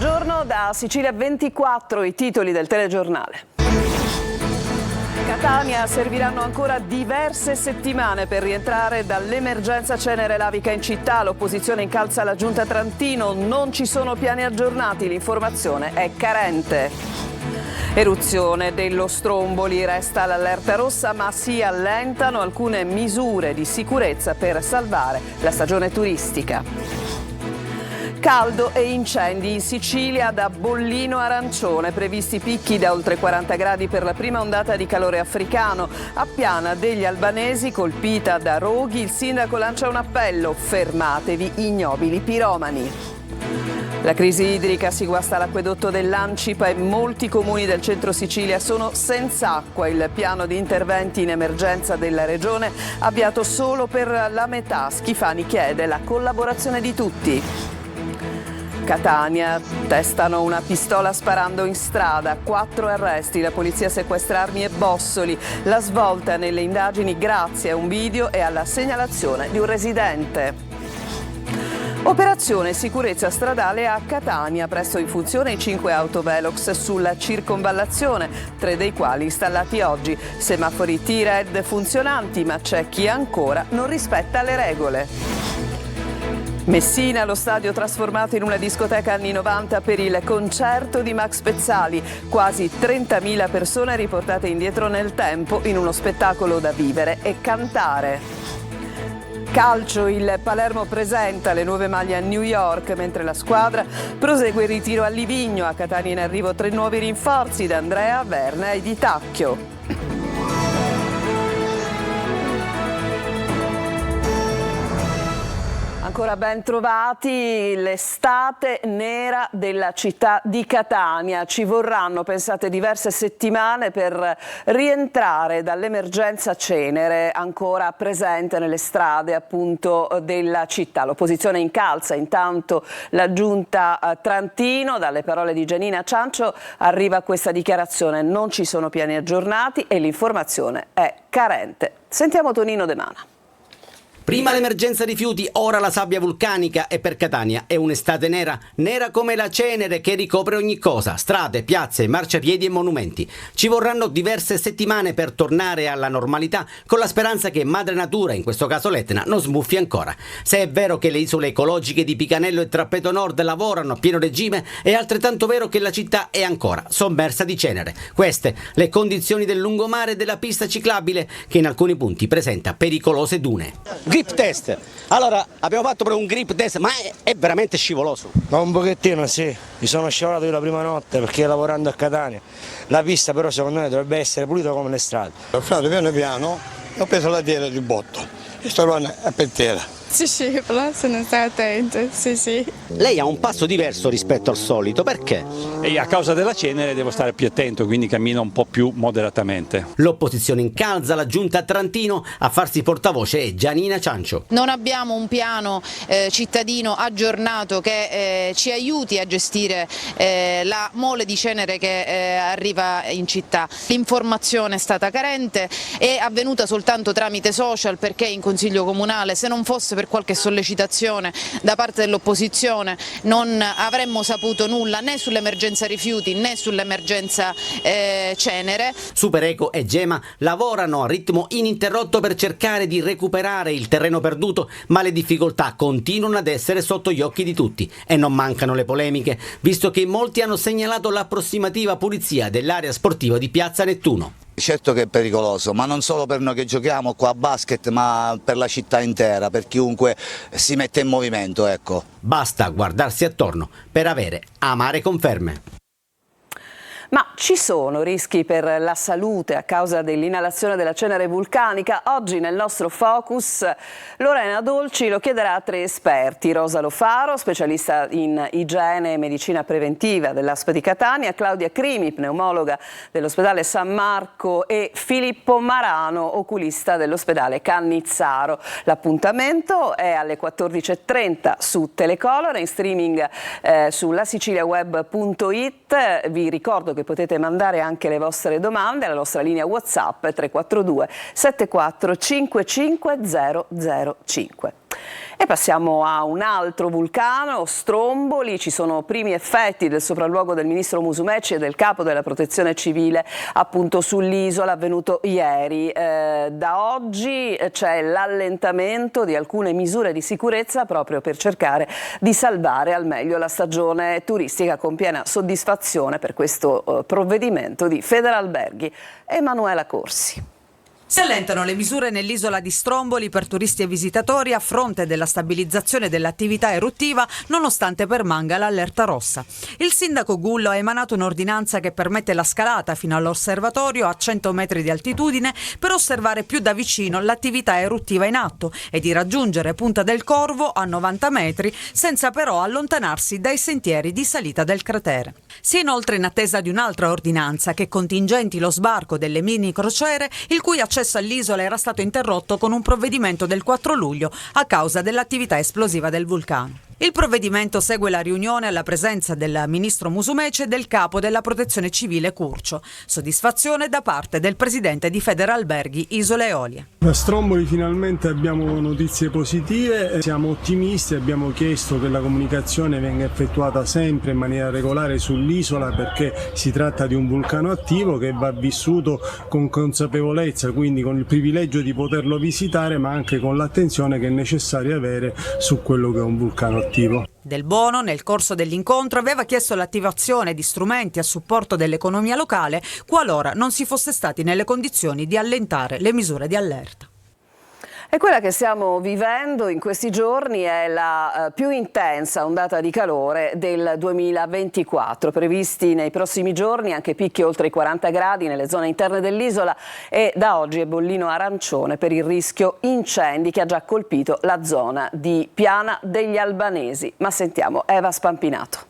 Buongiorno da Sicilia 24, i titoli del telegiornale. Catania serviranno ancora diverse settimane per rientrare dall'emergenza cenere lavica in città. L'opposizione incalza la giunta Trantino, non ci sono piani aggiornati, l'informazione è carente. Eruzione dello Stromboli, resta l'allerta rossa ma si allentano alcune misure di sicurezza per salvare la stagione turistica. Caldo e incendi in Sicilia da bollino arancione, previsti picchi da oltre 40 gradi per la prima ondata di calore africano. A Piana degli Albanesi, colpita da roghi, il sindaco lancia un appello: fermatevi, ignobili piromani. La crisi idrica si guasta l'acquedotto dell'Ancipa e molti comuni del centro Sicilia sono senza acqua. Il piano di interventi in emergenza della regione avviato solo per la metà. Schifani chiede la collaborazione di tutti. Catania, testano una pistola sparando in strada, 4 arresti, la polizia sequestra armi e bossoli, la svolta nelle indagini grazie a un video e alla segnalazione di un residente. Operazione sicurezza stradale a Catania, presto in funzione i 5 autovelox sulla circonvallazione, 3 dei quali installati oggi. Semafori T-Red funzionanti, ma c'è chi ancora non rispetta le regole. Messina, lo stadio trasformato in una discoteca anni 90 per il concerto di Max Pezzali. Quasi 30.000 persone riportate indietro nel tempo in uno spettacolo da vivere e cantare. Calcio, il Palermo presenta le nuove maglie a New York, mentre la squadra prosegue il ritiro a Livigno. A Catania in arrivo 3 nuovi rinforzi da Andrea, Verna e Di Tacchio. Ancora ben trovati, l'estate nera della città di Catania. Ci vorranno, pensate, diverse settimane per rientrare dall'emergenza cenere ancora presente nelle strade appunto della città. L'opposizione incalza intanto la giunta Trantino. Dalle parole di Gianina Ciancio arriva questa dichiarazione: non ci sono piani aggiornati e l'informazione è carente. Sentiamo Tonino De Mana. Prima l'emergenza rifiuti, ora la sabbia vulcanica e per Catania è un'estate nera, nera come la cenere che ricopre ogni cosa, strade, piazze, marciapiedi e monumenti. Ci vorranno diverse settimane per tornare alla normalità, con la speranza che madre natura, in questo caso l'Etna, non sbuffi ancora. Se è vero che le isole ecologiche di Picanello e Trappeto Nord lavorano a pieno regime, è altrettanto vero che la città è ancora sommersa di cenere. Queste le condizioni del lungomare e della pista ciclabile che in alcuni punti presenta pericolose dune. Grip test, allora abbiamo fatto per un grip test, ma è veramente scivoloso. Ma un pochettino sì, mi sono scivolato io la prima notte perché lavorando a Catania, la pista però secondo me dovrebbe essere pulita come le strade. Ho fatto piano piano e ho preso la terra di botto e sto arrivando a per terra. Si scivola se non stai attento, sì. Lei ha un passo diverso rispetto al solito, perché? E a causa della cenere devo stare più attento, quindi cammino un po' più moderatamente. L'opposizione incalza la giunta Trantino, a farsi portavoce è Gianina Ciancio. Non abbiamo un piano cittadino aggiornato che ci aiuti a gestire la mole di cenere che arriva in città. L'informazione è stata carente, è avvenuta soltanto tramite social, perché in Consiglio Comunale, se non fosse per qualche sollecitazione da parte dell'opposizione, non avremmo saputo nulla né sull'emergenza rifiuti né sull'emergenza cenere. Supereco e Gema lavorano a ritmo ininterrotto per cercare di recuperare il terreno perduto, ma le difficoltà continuano ad essere sotto gli occhi di tutti e non mancano le polemiche, visto che molti hanno segnalato l'approssimativa pulizia dell'area sportiva di Piazza Nettuno. Certo che è pericoloso, ma non solo per noi che giochiamo qua a basket, ma per la città intera, per chiunque si mette in movimento, ecco. Basta guardarsi attorno per avere amare conferme. Ma ci sono rischi per la salute a causa dell'inalazione della cenere vulcanica? Oggi nel nostro focus Lorena Dolci lo chiederà a 3 esperti: Rosa Lofaro, specialista in igiene e medicina preventiva dell'ASP di Catania, Claudia Crimi, pneumologa dell'ospedale San Marco, e Filippo Marano, oculista dell'ospedale Cannizzaro. L'appuntamento è alle 14.30 su Telecolor, in streaming sulla siciliaweb.it. Vi ricordo che potete mandare anche le vostre domande alla nostra linea WhatsApp 342 74 55 005. E passiamo a un altro vulcano, Stromboli. Ci sono primi effetti del sopralluogo del ministro Musumeci e del capo della Protezione Civile appunto sull'isola, avvenuto ieri. Da oggi c'è l'allentamento di alcune misure di sicurezza proprio per cercare di salvare al meglio la stagione turistica, con piena soddisfazione per questo provvedimento di Federalberghi. Emanuela Corsi. Si allentano le misure nell'isola di Stromboli per turisti e visitatori a fronte della stabilizzazione dell'attività eruttiva, nonostante permanga l'allerta rossa. Il sindaco Gullo ha emanato un'ordinanza che permette la scalata fino all'osservatorio a 100 metri di altitudine per osservare più da vicino l'attività eruttiva in atto e di raggiungere Punta del Corvo a 90 metri, senza però allontanarsi dai sentieri di salita del cratere. Si è inoltre in attesa di un'altra ordinanza che contingenti lo sbarco delle mini crociere, il cui accesso all'isola era stato interrotto con un provvedimento del 4 luglio a causa dell'attività esplosiva del vulcano. Il provvedimento segue la riunione alla presenza del ministro Musumeci e del capo della Protezione Civile Curcio. Soddisfazione da parte del presidente di Federalberghi Isole Eolie. Da Stromboli finalmente abbiamo notizie positive, siamo ottimisti, abbiamo chiesto che la comunicazione venga effettuata sempre in maniera regolare sull'isola, perché si tratta di un vulcano attivo che va vissuto con consapevolezza, quindi con il privilegio di poterlo visitare, ma anche con l'attenzione che è necessario avere su quello che è un vulcano attivo. Del Bono, nel corso dell'incontro, aveva chiesto l'attivazione di strumenti a supporto dell'economia locale qualora non si fosse stati nelle condizioni di allentare le misure di allerta. E quella che stiamo vivendo in questi giorni è la più intensa ondata di calore del 2024. Previsti nei prossimi giorni anche picchi oltre i 40 gradi nelle zone interne dell'isola e da oggi è bollino arancione per il rischio incendi che ha già colpito la zona di Piana degli Albanesi. Ma sentiamo Eva Spampinato.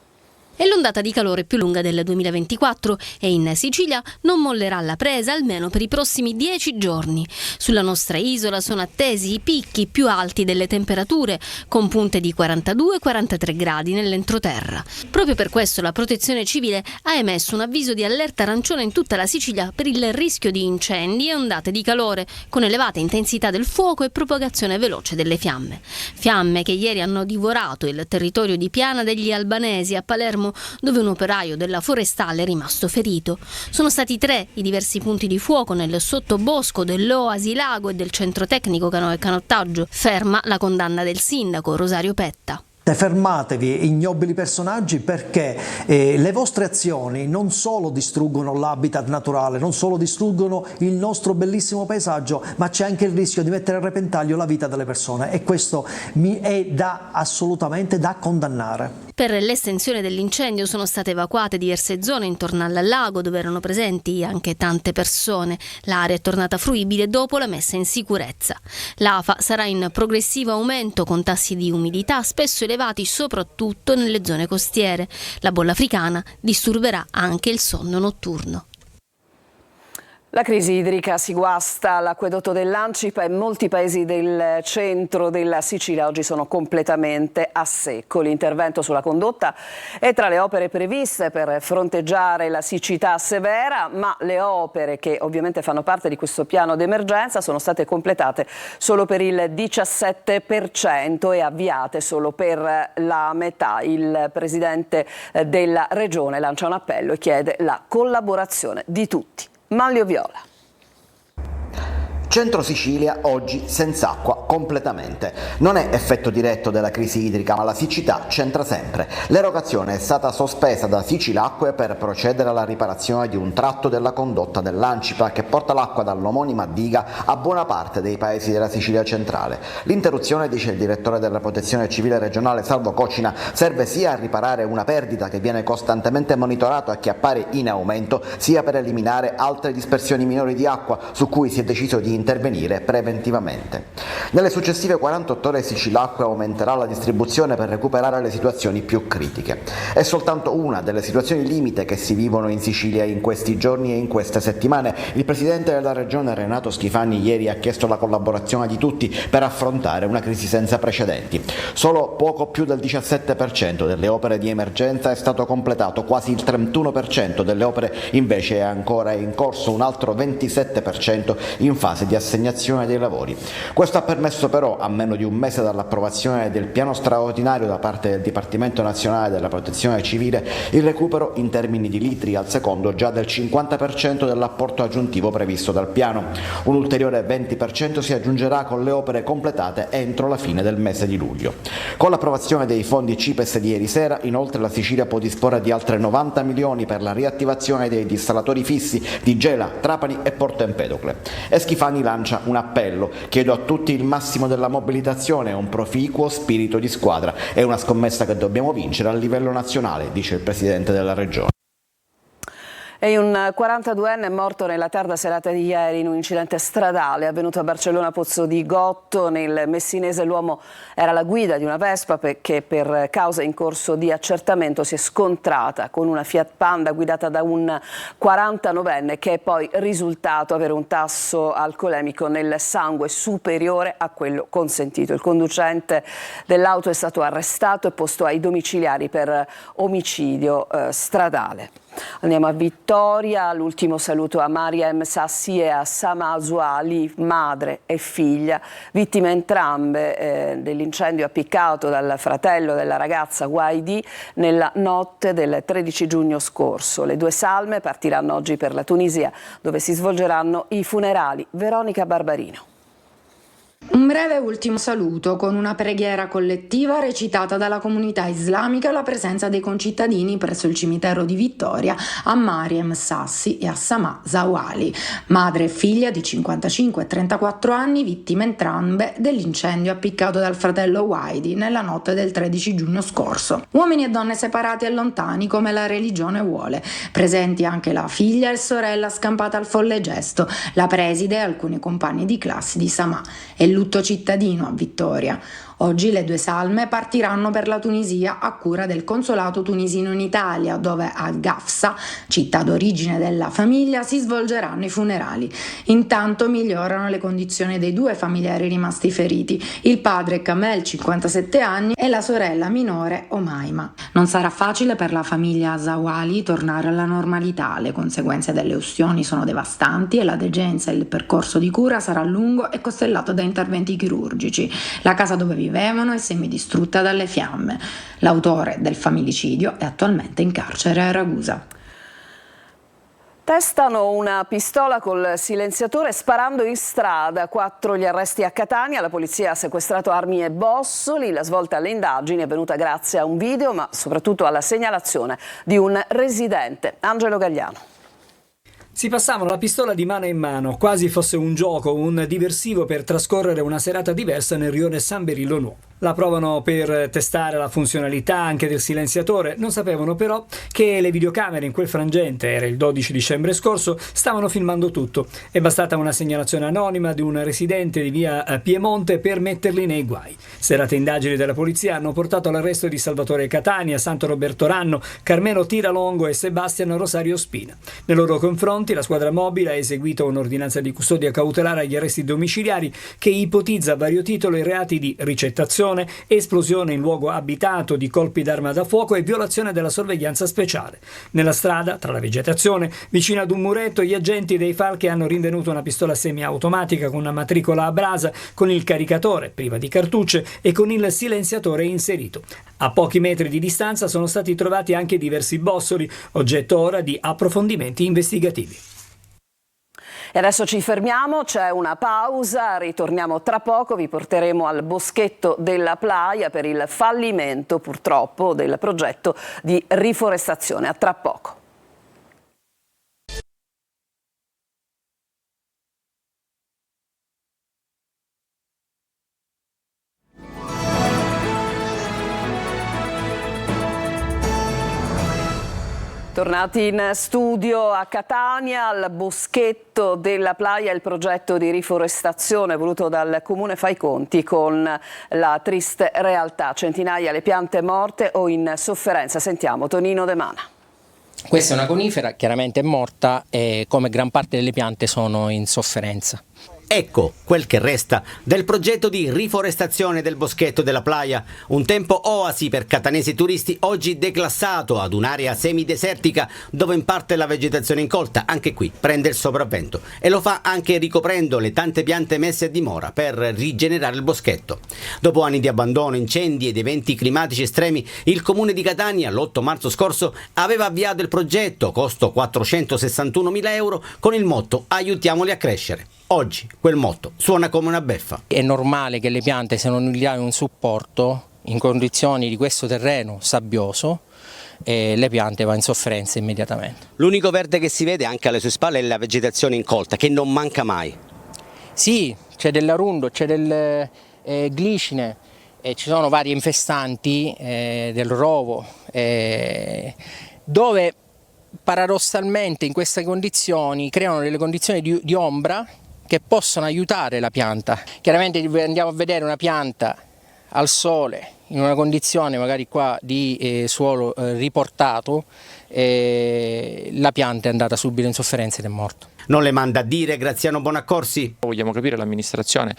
È l'ondata di calore più lunga del 2024 e in Sicilia non mollerà la presa almeno per i prossimi 10 giorni. Sulla nostra isola sono attesi i picchi più alti delle temperature, con punte di 42-43 gradi nell'entroterra. Proprio per questo la Protezione Civile ha emesso un avviso di allerta arancione in tutta la Sicilia per il rischio di incendi e ondate di calore, con elevata intensità del fuoco e propagazione veloce delle fiamme. Fiamme che ieri hanno divorato il territorio di Piana degli Albanesi a Palermo, dove un operaio della forestale è rimasto ferito. Sono stati 3 i diversi punti di fuoco nel sottobosco dell'Oasi Lago e del centro tecnico canoa e canottaggio. Ferma la condanna del sindaco Rosario Petta. Fermatevi, ignobili personaggi, perché le vostre azioni non solo distruggono l'habitat naturale, non solo distruggono il nostro bellissimo paesaggio, ma c'è anche il rischio di mettere a repentaglio la vita delle persone, e questo è assolutamente da condannare. Per l'estensione dell'incendio sono state evacuate diverse zone intorno al lago, dove erano presenti anche tante persone. L'area è tornata fruibile dopo la messa in sicurezza. L'AFA sarà in progressivo aumento, con tassi di umidità spesso elevati soprattutto nelle zone costiere. La bolla africana disturberà anche il sonno notturno. La crisi idrica si guasta l'acquedotto dell'Ancipa e molti paesi del centro della Sicilia oggi sono completamente a secco. L'intervento sulla condotta è tra le opere previste per fronteggiare la siccità severa, ma le opere che ovviamente fanno parte di questo piano d'emergenza sono state completate solo per il 17% e avviate solo per la metà. Il presidente della regione lancia un appello e chiede la collaborazione di tutti. Manlio Viola. Centro Sicilia oggi senza acqua completamente. Non è effetto diretto della crisi idrica, ma la siccità c'entra sempre. L'erogazione è stata sospesa da Sicilacque per procedere alla riparazione di un tratto della condotta dell'Ancipa che porta l'acqua dall'omonima diga a buona parte dei paesi della Sicilia centrale. L'interruzione, dice il direttore della Protezione Civile regionale Salvo Cocina, serve sia a riparare una perdita che viene costantemente monitorato e che appare in aumento, sia per eliminare altre dispersioni minori di acqua su cui si è deciso di intervenire preventivamente. Nelle successive 48 ore Sicilacque aumenterà la distribuzione per recuperare le situazioni più critiche. È soltanto una delle situazioni limite che si vivono in Sicilia in questi giorni e in queste settimane. Il presidente della regione Renato Schifani ieri ha chiesto la collaborazione di tutti per affrontare una crisi senza precedenti. Solo poco più del 17% delle opere di emergenza è stato completato, quasi il 31% delle opere invece è ancora in corso, un altro 27% in fase di di assegnazione dei lavori. Questo ha permesso però, a meno di un mese dall'approvazione del piano straordinario da parte del Dipartimento Nazionale della Protezione Civile, il recupero in termini di litri al secondo già del 50% dell'apporto aggiuntivo previsto dal piano. Un ulteriore 20% si aggiungerà con le opere completate entro la fine del mese di luglio. Con l'approvazione dei fondi CIPES di ieri sera, inoltre, la Sicilia può disporre di altre 90 milioni per la riattivazione dei dissalatori fissi di Gela, Trapani e Porto Empedocle. E Schifani lancia un appello: chiedo a tutti il massimo della mobilitazione e un proficuo spirito di squadra. È una scommessa che dobbiamo vincere a livello nazionale, dice il Presidente della Regione. E un 42enne è morto nella tarda serata di ieri in un incidente stradale avvenuto a Barcellona Pozzo di Gotto. Nel messinese l'uomo era alla guida di una Vespa che per causa in corso di accertamento si è scontrata con una Fiat Panda guidata da un 49enne che è poi risultato avere un tasso alcolemico nel sangue superiore a quello consentito. Il conducente dell'auto è stato arrestato e posto ai domiciliari per omicidio stradale. Andiamo a Vittoria, l'ultimo saluto a Mariam Sassi e a Sama Asuali, madre e figlia, vittime entrambe dell'incendio appiccato dal fratello della ragazza Waidi nella notte del 13 giugno scorso. Le due salme partiranno oggi per la Tunisia, dove si svolgeranno i funerali. Veronica Barbarino. Un breve ultimo saluto con una preghiera collettiva recitata dalla comunità islamica alla presenza dei concittadini presso il cimitero di Vittoria a Mariam Sassi e a Sama Zawali, madre e figlia di 55 e 34 anni, vittime entrambe dell'incendio appiccato dal fratello Waidi nella notte del 13 giugno scorso. Uomini e donne separati e lontani come la religione vuole, presenti anche la figlia e sorella scampata al folle gesto, la preside e alcuni compagni di classe di Sama. E lutto cittadino a Vittoria. Oggi le due salme partiranno per la Tunisia a cura del consolato tunisino in Italia, dove a Gafsa, città d'origine della famiglia, si svolgeranno i funerali. Intanto migliorano le condizioni dei due familiari rimasti feriti, il padre Kamel, 57 anni, e la sorella minore Omaima. Non sarà facile per la famiglia Zawali tornare alla normalità, le conseguenze delle ustioni sono devastanti e la degenza e il percorso di cura sarà lungo e costellato da interventi chirurgici. La casa dove vivevano è semidistrutta dalle fiamme. L'autore del familicidio è attualmente in carcere a Ragusa. Testano una pistola col silenziatore sparando in strada. 4 gli arresti a Catania, la polizia ha sequestrato armi e bossoli. La svolta alle indagini è venuta grazie a un video, ma soprattutto alla segnalazione di un residente. Angelo Gagliano. Si passavano la pistola di mano in mano, quasi fosse un gioco, un diversivo per trascorrere una serata diversa nel rione San Berillo Nuovo. La provano per testare la funzionalità anche del silenziatore, non sapevano però che le videocamere in quel frangente, era il 12 dicembre scorso, stavano filmando tutto. È bastata una segnalazione anonima di un residente di via Piemonte per metterli nei guai. Serate indagini della polizia hanno portato all'arresto di Salvatore Catania, Santo Roberto Ranno, Carmelo Tiralongo e Sebastiano Rosario Spina. Nei loro confronti la squadra mobile ha eseguito un'ordinanza di custodia cautelare agli arresti domiciliari che ipotizza a vario titolo i reati di ricettazione, esplosione in luogo abitato, di colpi d'arma da fuoco e violazione della sorveglianza speciale. Nella strada, tra la vegetazione, vicino ad un muretto, gli agenti dei Falchi hanno rinvenuto una pistola semiautomatica con una matricola a brasa, con il caricatore, priva di cartucce, e con il silenziatore inserito. A pochi metri di distanza sono stati trovati anche diversi bossoli, oggetto ora di approfondimenti investigativi. E adesso ci fermiamo, c'è una pausa, ritorniamo tra poco, vi porteremo al boschetto della Playa per il fallimento purtroppo del progetto di riforestazione. A tra poco. Tornati in studio a Catania, al boschetto della Playa, il progetto di riforestazione voluto dal Comune fa i conti con la triste realtà. Centinaia le piante morte o in sofferenza. Sentiamo Tonino De Mana. Questa è una conifera, chiaramente è morta e come gran parte delle piante sono in sofferenza. Ecco quel che resta del progetto di riforestazione del boschetto della Playa, un tempo oasi per catanesi turisti, oggi declassato ad un'area semidesertica dove in parte la vegetazione incolta anche qui prende il sopravvento e lo fa anche ricoprendo le tante piante messe a dimora per rigenerare il boschetto. Dopo anni di abbandono, incendi ed eventi climatici estremi, il comune di Catania l'8 marzo scorso aveva avviato il progetto, costo 461.000 euro, con il motto aiutiamoli a crescere. Oggi quel motto suona come una beffa. È normale che le piante, se non gli hai un supporto in condizioni di questo terreno sabbioso, le piante vanno in sofferenza immediatamente. L'unico verde che si vede anche alle sue spalle è la vegetazione incolta, che non manca mai. Sì, c'è dell'arundo, c'è del glicine, ci sono vari infestanti del rovo, dove paradossalmente in queste condizioni creano delle condizioni di ombra che possono aiutare la pianta. Chiaramente andiamo a vedere una pianta al sole in una condizione magari qua di suolo riportato, la pianta è andata subito in sofferenza ed è morta. Non le manda a dire Graziano Bonaccorsi? Vogliamo capire l'amministrazione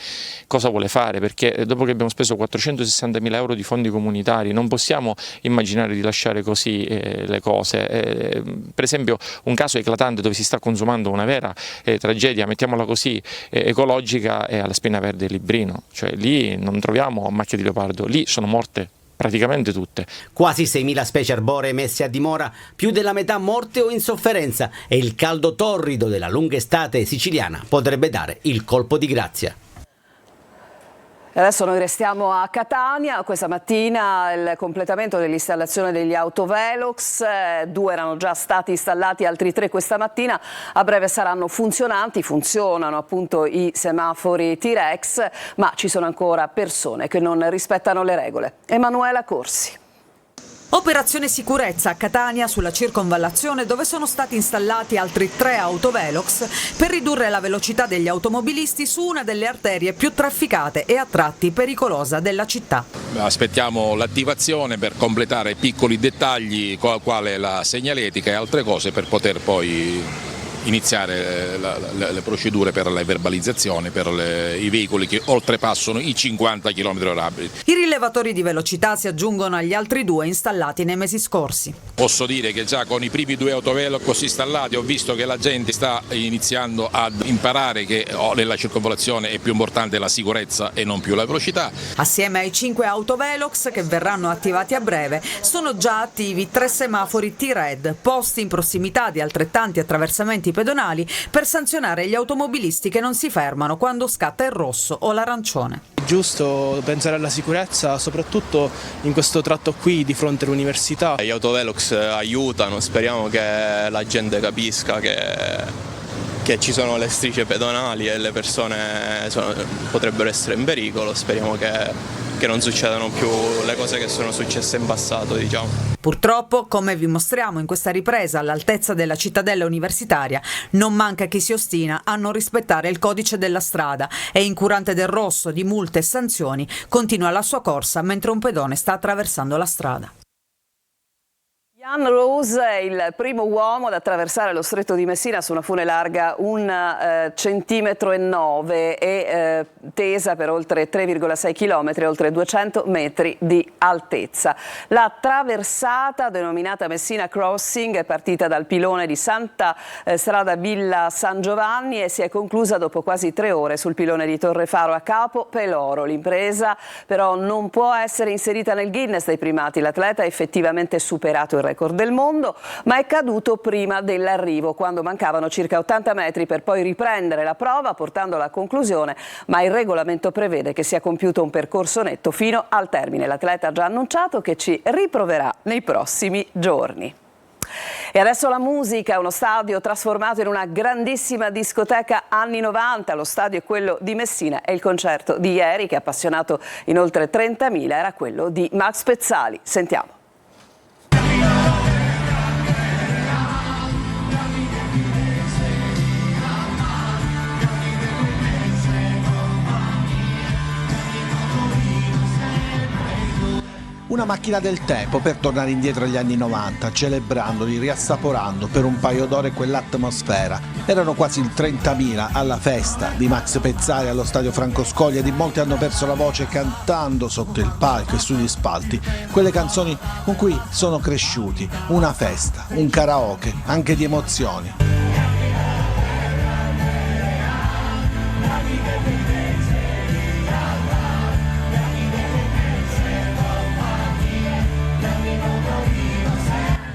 cosa vuole fare, perché dopo che abbiamo speso 460.000 euro di fondi comunitari non possiamo immaginare di lasciare così le cose. Per esempio un caso eclatante dove si sta consumando una vera tragedia, mettiamola così, ecologica, è alla Spina Verde Librino, cioè lì non troviamo macchie di leopardo, lì sono morte praticamente tutte. Quasi 6.000 specie arboree messe a dimora, più della metà morte o in sofferenza, e il caldo torrido della lunga estate siciliana potrebbe dare il colpo di grazia. Adesso noi restiamo a Catania. Questa mattina il completamento dell'installazione degli autovelox, 2 erano già stati installati, altri 3 questa mattina, a breve saranno funzionanti. Funzionano appunto i semafori T-Rex, ma ci sono ancora persone che non rispettano le regole. Emanuela Corsi. Operazione sicurezza a Catania sulla circonvallazione, dove sono stati installati altri 3 autovelox per ridurre la velocità degli automobilisti su una delle arterie più trafficate e a tratti pericolosa della città. Aspettiamo l'attivazione per completare piccoli dettagli quale la segnaletica e altre cose per poter poi iniziare le procedure per la verbalizzazione per i veicoli che oltrepassano i 50 km/h. I rilevatori di velocità si aggiungono agli altri 2 installati nei mesi scorsi. Posso dire che già con i primi 2 autovelox installati ho visto che la gente sta iniziando ad imparare che nella circonvallazione è più importante la sicurezza e non più la velocità. Assieme ai 5 autovelox che verranno attivati a breve, sono già attivi 3 semafori T-Red posti in prossimità di altrettanti attraversamenti pedonali per sanzionare gli automobilisti che non si fermano quando scatta il rosso o l'arancione. È giusto pensare alla sicurezza, soprattutto in questo tratto qui di fronte all'università. Gli autovelox aiutano, speriamo che la gente capisca che ci sono le strisce pedonali e le persone potrebbero essere in pericolo. Speriamo che non succedano più le cose che sono successe in passato, diciamo. Purtroppo, come vi mostriamo in questa ripresa all'altezza della cittadella universitaria, non manca chi si ostina a non rispettare il codice della strada e, incurante del rosso, di multe e sanzioni, continua la sua corsa mentre un pedone sta attraversando la strada. Jan Rose è il primo uomo ad attraversare lo stretto di Messina su una fune larga 1,9 centimetri e tesa per oltre 3,6 km, oltre 200 metri di altezza. La traversata, denominata Messina Crossing, è partita dal pilone di Santa Strada Villa San Giovanni e si è conclusa dopo quasi 3 ore sul pilone di Torrefaro a Capo Peloro. L'impresa però non può essere inserita nel Guinness dei primati. L'atleta ha effettivamente superato il record del mondo, ma è caduto prima dell'arrivo, quando mancavano circa 80 metri per poi riprendere la prova portandola a conclusione, ma il regolamento prevede che sia compiuto un percorso netto fino al termine. L'atleta ha già annunciato che ci riproverà nei prossimi giorni. E adesso la musica, uno stadio trasformato in una grandissima discoteca anni 90, lo stadio è quello di Messina e il concerto di ieri, che ha appassionato in oltre 30.000, era quello di Max Pezzali. Sentiamo. Una una macchina del tempo per tornare indietro agli anni 90, celebrandoli, riassaporando per un paio d'ore quell'atmosfera. Erano quasi il 30.000 alla festa di Max Pezzali allo stadio Franco Scogli ed in molti hanno perso la voce cantando sotto il palco e sugli spalti quelle canzoni con cui sono cresciuti. Una festa, un karaoke, anche di emozioni.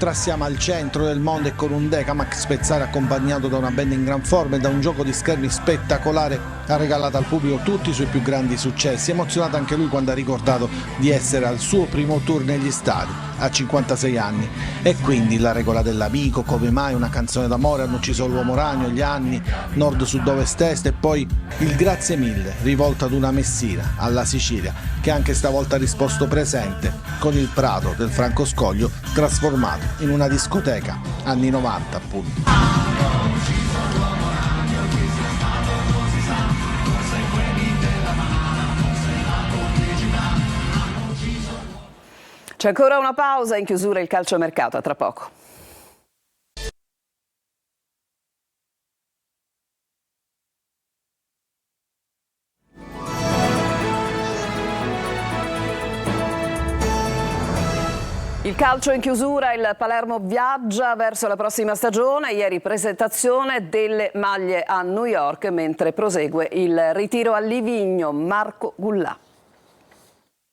Siamo al centro del mondo e con un Deca Max Pezzali accompagnato da una band in gran forma e da un gioco di schermi spettacolare ha regalato al pubblico tutti i suoi più grandi successi. Emozionato anche lui quando ha ricordato di essere al suo primo tour negli stadi a 56 anni. E quindi la regola dell'amico, come mai, una canzone d'amore, hanno ucciso l'uomo ragno, gli anni, nord, sud, ovest, est e poi il grazie mille rivolto ad una Messina, alla Sicilia, che anche stavolta ha risposto presente con il prato del Franco Scoglio trasformato in una discoteca anni 90 appunto. C'è ancora una pausa, in chiusura il calciomercato, a tra poco. Il calcio in chiusura, il Palermo viaggia verso la prossima stagione. Ieri presentazione delle maglie a New York, mentre prosegue il ritiro a Livigno. Marco Gullà.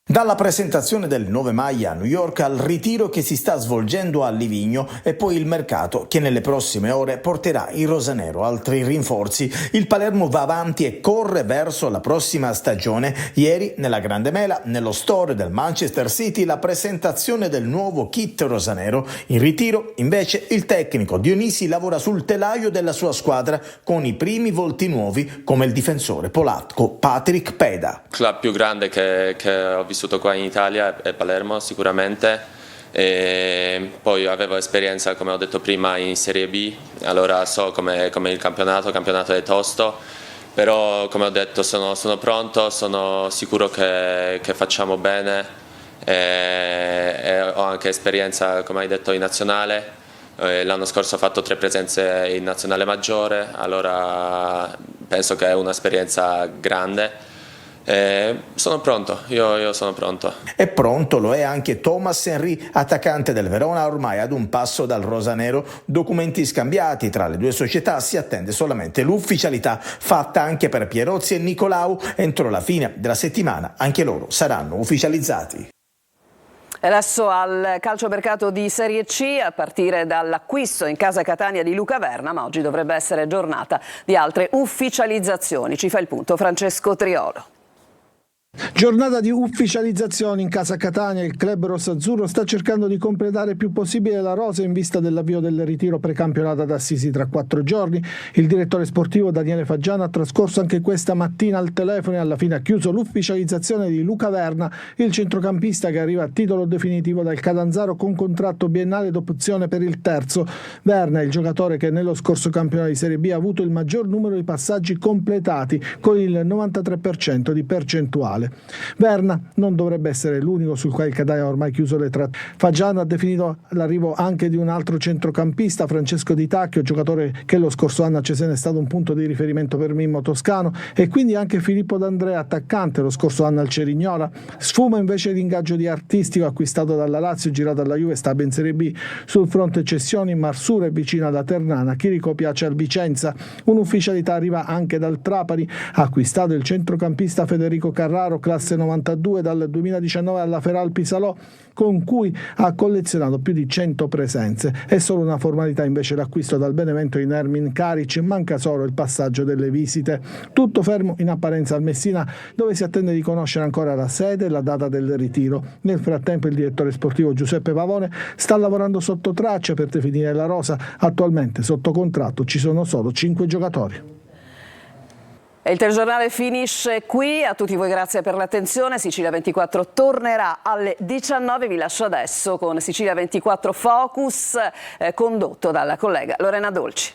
Dalla presentazione delle nuove maglie a New York al ritiro che si sta svolgendo a Livigno e poi il mercato che nelle prossime ore porterà in rosanero altri rinforzi. Il Palermo va avanti e corre verso la prossima stagione. Ieri nella Grande Mela, nello store del Manchester City, la presentazione del nuovo kit rosanero. In ritiro invece il tecnico Dionisi lavora sul telaio della sua squadra con i primi volti nuovi come il difensore polacco Patryk Peda. Il club più grande che ho vissuto qua in Italia è Palermo sicuramente, e poi avevo esperienza, come ho detto prima, in Serie B, allora so come il campionato è tosto, però come ho detto sono pronto, sono sicuro che facciamo bene, e ho anche esperienza, come hai detto, in nazionale. L'anno scorso ho fatto 3 presenze in nazionale maggiore, allora penso che è un'esperienza grande. Sono pronto, io sono pronto. E pronto lo è anche Thomas Henry, attaccante del Verona, ormai ad un passo dal rosanero. Documenti scambiati tra le due società, si attende solamente l'ufficialità fatta anche per Pierozzi e Nicolau. Entro la fine della settimana anche loro saranno ufficializzati. Adesso al calciomercato di Serie C, a partire dall'acquisto in casa Catania di Luca Verna, ma oggi dovrebbe essere giornata di altre ufficializzazioni. Ci fa il punto Francesco Triolo. Giornata di ufficializzazioni in casa Catania. Il club rossazzurro sta cercando di completare il più possibile la rosa in vista dell'avvio del ritiro precampionato ad Assisi tra 4 giorni. Il direttore sportivo Daniele Faggiano ha trascorso anche questa mattina al telefono e alla fine ha chiuso l'ufficializzazione di Luca Verna, il centrocampista che arriva a titolo definitivo dal Catanzaro con contratto biennale d'opzione per il terzo. Verna è il giocatore che nello scorso campionato di Serie B ha avuto il maggior numero di passaggi completati con il 93% di percentuale. Verna non dovrebbe essere l'unico sul quale il Catania ha ormai chiuso le tratte. Faggiano ha definito l'arrivo anche di un altro centrocampista, Francesco Di Tacchio, giocatore che lo scorso anno a Cesena è stato un punto di riferimento per Mimmo Toscano, e quindi anche Filippo D'Andrea, attaccante lo scorso anno al Cerignola. Sfuma invece l'ingaggio di Artistico, acquistato dalla Lazio, girato alla Juve, sta in Serie B. Sul fronte cessioni, Marsura è vicina alla Ternana, Chirico piace al Vicenza. Un'ufficialità arriva anche dal Trapani, acquistato il centrocampista Federico Carraro, classe 92 dal 2019 alla Feralpi Salò, con cui ha collezionato più di 100 presenze. È solo una formalità invece l'acquisto dal Benevento in Ermin Karic, manca solo il passaggio delle visite. Tutto fermo in apparenza al Messina, dove si attende di conoscere ancora la sede e la data del ritiro. Nel frattempo il direttore sportivo Giuseppe Pavone sta lavorando sotto traccia per definire la rosa. Attualmente sotto contratto ci sono solo 5 giocatori. E il telegiornale finisce qui. A tutti voi grazie per l'attenzione. Sicilia 24 tornerà alle 19. Vi lascio adesso con Sicilia 24 Focus, condotto dalla collega Lorena Dolci.